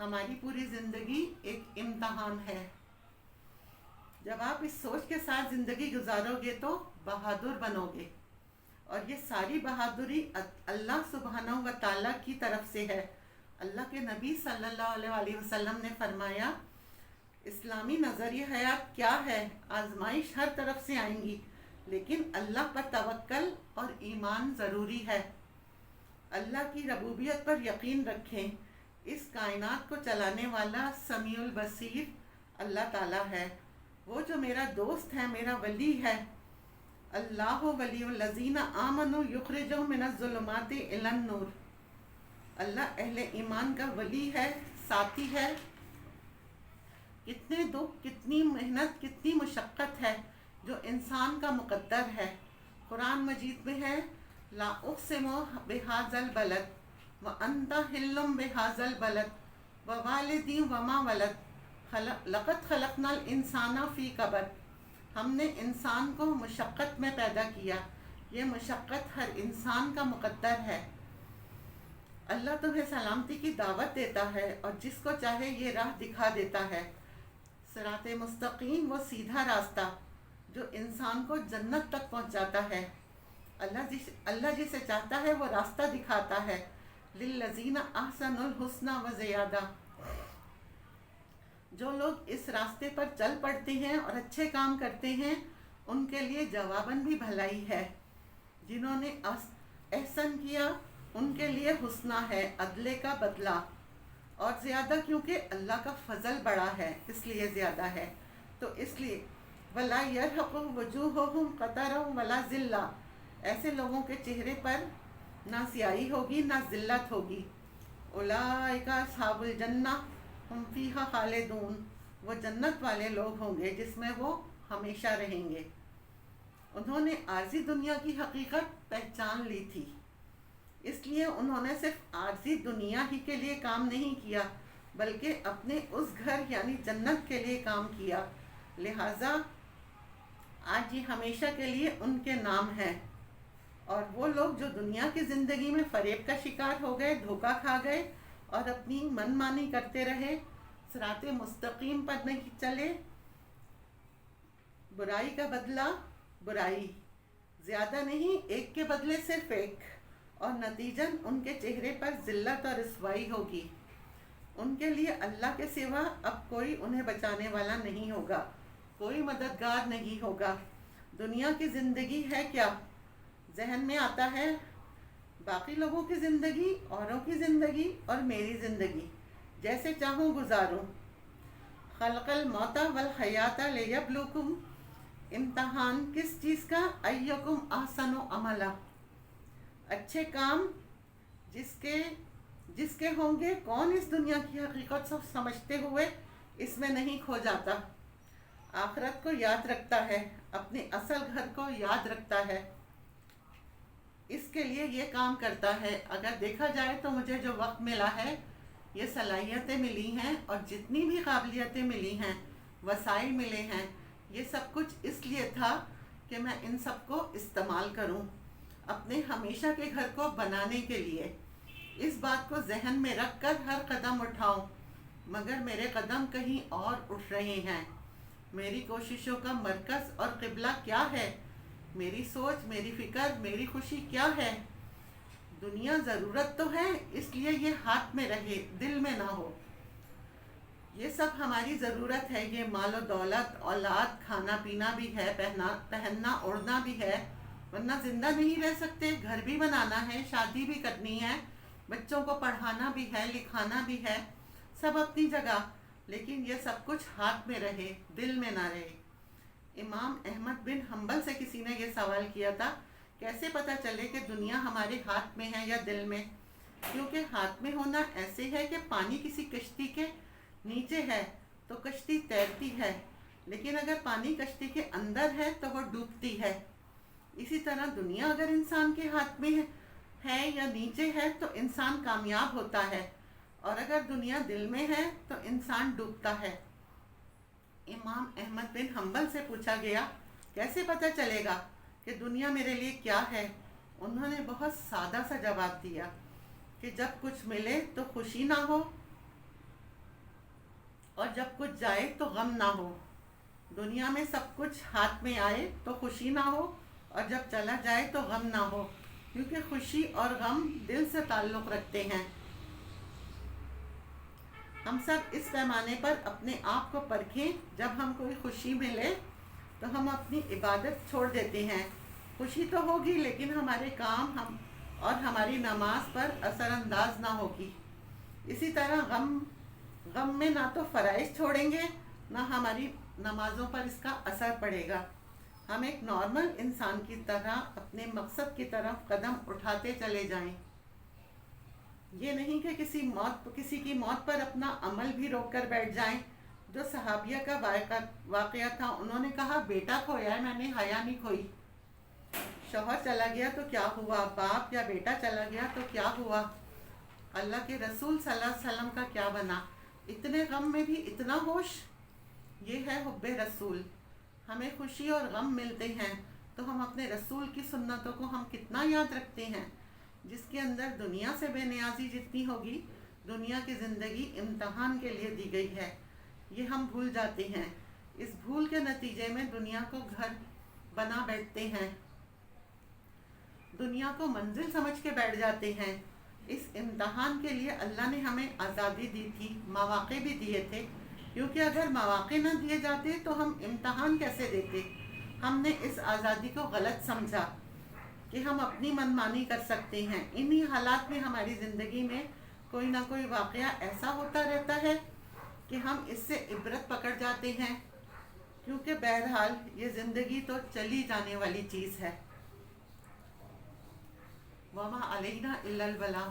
ہماری پوری زندگی ایک امتحان ہے. جب آپ اس سوچ کے ساتھ زندگی گزارو گے تو بہادر بنو گے، اور یہ ساری بہادری اللہ سبحانہ و تعالیٰ کی طرف سے ہے. اللہ کے نبی صلی اللہ علیہ وسلم نے فرمایا اسلامی نظریہ حیات کیا ہے؟ آزمائش ہر طرف سے آئیں گی، لیکن اللہ پر توکل اور ایمان ضروری ہے. اللہ کی ربوبیت پر یقین رکھیں. اس کائنات کو چلانے والا سمیع البصیر اللہ تعالیٰ ہے. وہ جو میرا دوست ہے، میرا ولی ہے. اللہ ولی الذین آمنوا یخرجہم من الظلمات الی النور. اللہ اہل ایمان کا ولی ہے، ساتھی ہے. کتنے دکھ، کتنی محنت، کتنی مشقت ہے جو انسان کا مقدر ہے. قرآن مجید میں ہے لا اقسم بہذا البلد وانت حل بہذا البلد ووالد وما ولد لقد خلقنا الانسان فی کبد. ہم نے انسان کو مشقت میں پیدا کیا. یہ مشقت ہر انسان کا مقدر ہے. اللہ تمہیں سلامتی کی دعوت دیتا ہے اور جس کو چاہے یہ راہ دکھا دیتا ہے. صراط مستقیم وہ سیدھا راستہ جو انسان کو جنت تک پہنچاتا ہے. اللہ جسے چاہتا ہے وہ راستہ دکھاتا ہے. للذین احسنوا الحسنی و زیادہ. جو لوگ اس راستے پر چل پڑتے ہیں اور اچھے کام کرتے ہیں ان کے لیے جواباً بھی بھلائی ہے. جنہوں نے احسن کیا ان کے لیے حسنہ ہے، عدلے کا بدلہ، اور زیادہ کیونکہ اللہ کا فضل بڑا ہے اس لیے زیادہ ہے. تو اس لیے وَلَا يَرْهَقُ وُجُوهُهُمْ قَتَرٌ وَلَا ذِلَّةٌ. ایسے لوگوں کے چہرے پر نہ سیاہی ہوگی نہ ذلت ہوگی. اولئک اصحاب الجنہ ہم فیہا خالدون. وہ جنت والے لوگ ہوں گے جس میں وہ ہمیشہ رہیں گے. انہوں نے عارضی دنیا کی حقیقت پہچان لی تھی، اس لیے انہوں نے صرف عارضی دنیا ہی کے لیے کام نہیں کیا بلکہ اپنے اس گھر یعنی جنت کے لیے کام کیا. لہٰذا آج یہ ہمیشہ کے لیے ان کے نام ہے. اور وہ لوگ جو دنیا کی زندگی میں فریب کا شکار ہو گئے، دھوکہ کھا گئے اور اپنی من مانی کرتے رہے، صراط مستقیم پر نہیں چلے، برائی کا بدلہ برائی، زیادہ نہیں، ایک کے بدلے صرف ایک، اور نتیجاً ان کے چہرے پر ذلت اور رسوائی ہوگی. ان کے لیے اللہ کے سوا اب کوئی انہیں بچانے والا نہیں ہوگا، کوئی مددگار نہیں ہوگا. دنیا کی زندگی ہے کیا؟ ذہن میں آتا ہے باقی لوگوں کی زندگی، اوروں کی زندگی اور میری زندگی، جیسے چاہوں گزاروں. خلق الموت والحیات لیبلوکم. امتحان کس چیز کا؟ ایکم احسن عملا. اچھے کام جس کے ہوں گے. کون اس دنیا کی حقیقت سب سمجھتے ہوئے اس میں نہیں کھو جاتا، آخرت کو یاد رکھتا ہے، اپنے اصل گھر کو یاد رکھتا ہے، اس کے لیے یہ کام کرتا ہے. اگر دیکھا جائے تو مجھے جو وقت ملا ہے، یہ صلاحیتیں ملی ہیں اور جتنی بھی قابلیتیں ملی ہیں، وسائل ملے ہیں، یہ سب کچھ اس لیے تھا کہ میں ان سب کو استعمال کروں اپنے ہمیشہ کے گھر کو بنانے کے لیے. اس بات کو ذہن میں رکھ کر ہر قدم اٹھاؤں، مگر میرے قدم کہیں اور اٹھ رہے ہیں. میری کوششوں کا مرکز اور قبلہ کیا ہے؟ میری سوچ، میری فکر، میری خوشی کیا ہے؟ دنیا ضرورت تو ہے، اس لیے یہ ہاتھ میں رہے، دل میں نہ ہو. یہ سب ہماری ضرورت ہے. یہ مال و دولت، اولاد، کھانا پینا بھی ہے، پہننا اوڑھنا بھی ہے، ورنہ زندہ نہیں رہ سکتے. گھر بھی بنانا ہے، شادی بھی کرنی ہے، بچوں کو پڑھانا بھی ہے، لکھانا بھی ہے، سب اپنی جگہ. لیکن یہ سب کچھ ہاتھ میں رہے، دل میں نہ رہے. امام احمد بن حنبل سے کسی نے یہ سوال کیا تھا کیسے پتہ چلے کہ دنیا ہمارے ہاتھ میں ہے یا دل میں؟ کیونکہ ہاتھ میں ہونا ایسے ہے کہ پانی کسی کشتی کے نیچے ہے تو کشتی تیرتی ہے، لیکن اگر پانی کشتی کے اندر ہے تو وہ ڈوبتی ہے. اسی طرح دنیا اگر انسان کے ہاتھ میں ہے یا نیچے ہے تو انسان کامیاب ہوتا ہے، اور اگر دنیا دل میں ہے تو انسان ڈوبتا ہے. امام احمد بن حنبل سے پوچھا گیا کیسے پتہ چلے گا کہ دنیا میرے لیے کیا ہے؟ انہوں نے بہت سادہ سا جواب دیا کہ جب کچھ ملے تو خوشی نہ ہو اور جب کچھ جائے تو غم نہ ہو. دنیا میں سب کچھ ہاتھ میں آئے تو خوشی نہ ہو، اور جب چلا جائے تو غم نہ ہو، کیونکہ خوشی اور غم دل سے تعلق رکھتے ہیں. ہم سب اس پیمانے پر اپنے آپ کو پرکھیں. جب ہم کوئی خوشی ملے تو ہم اپنی عبادت چھوڑ دیتے ہیں. خوشی تو ہوگی لیکن ہمارے کام اور ہماری نماز پر اثر انداز نہ ہوگی. اسی طرح غم میں نہ تو فرائض چھوڑیں گے، نہ ہماری نمازوں پر اس کا اثر پڑے گا. ہم ایک نارمل انسان کی طرح اپنے مقصد کی طرف قدم اٹھاتے چلے جائیں. یہ نہیں کہ کسی کی موت پر اپنا عمل بھی روک کر بیٹھ جائیں. جو صحابیہ کا واقعہ تھا، انہوں نے کہا بیٹا کھویا ہے، میں نے حیا نہیں کھوئی. شوہر چلا گیا تو کیا ہوا، باپ یا بیٹا چلا گیا تو کیا ہوا، اللہ کے رسول صلی اللہ علیہ وسلم کا کیا بنا. اتنے غم میں بھی اتنا ہوش. یہ ہے حب رسول. ہمیں خوشی اور غم ملتے ہیں تو ہم اپنے رسول کی سنتوں کو ہم کتنا یاد رکھتے ہیں، جس کے اندر دنیا سے بے نیازی جتنی ہوگی. دنیا کی زندگی امتحان کے لیے دی گئی ہے، یہ ہم بھول جاتے ہیں. اس بھول کے نتیجے میں دنیا کو گھر بنا بیٹھتے ہیں، دنیا کو منزل سمجھ کے بیٹھ جاتے ہیں. اس امتحان کے لیے اللہ نے ہمیں آزادی دی تھی، مواقع بھی دیے تھے، کیونکہ اگر مواقع نہ دیے جاتے تو ہم امتحان کیسے دیتے. ہم نے اس آزادی کو غلط سمجھا کہ ہم اپنی منمانی کر سکتے ہیں. انہی حالات میں ہماری زندگی میں کوئی نہ کوئی واقعہ ایسا ہوتا رہتا ہے کہ ہم اس سے عبرت پکڑ جاتے ہیں، کیونکہ بہرحال یہ زندگی تو چلی جانے والی چیز ہے. وما علینا الا البلاغ.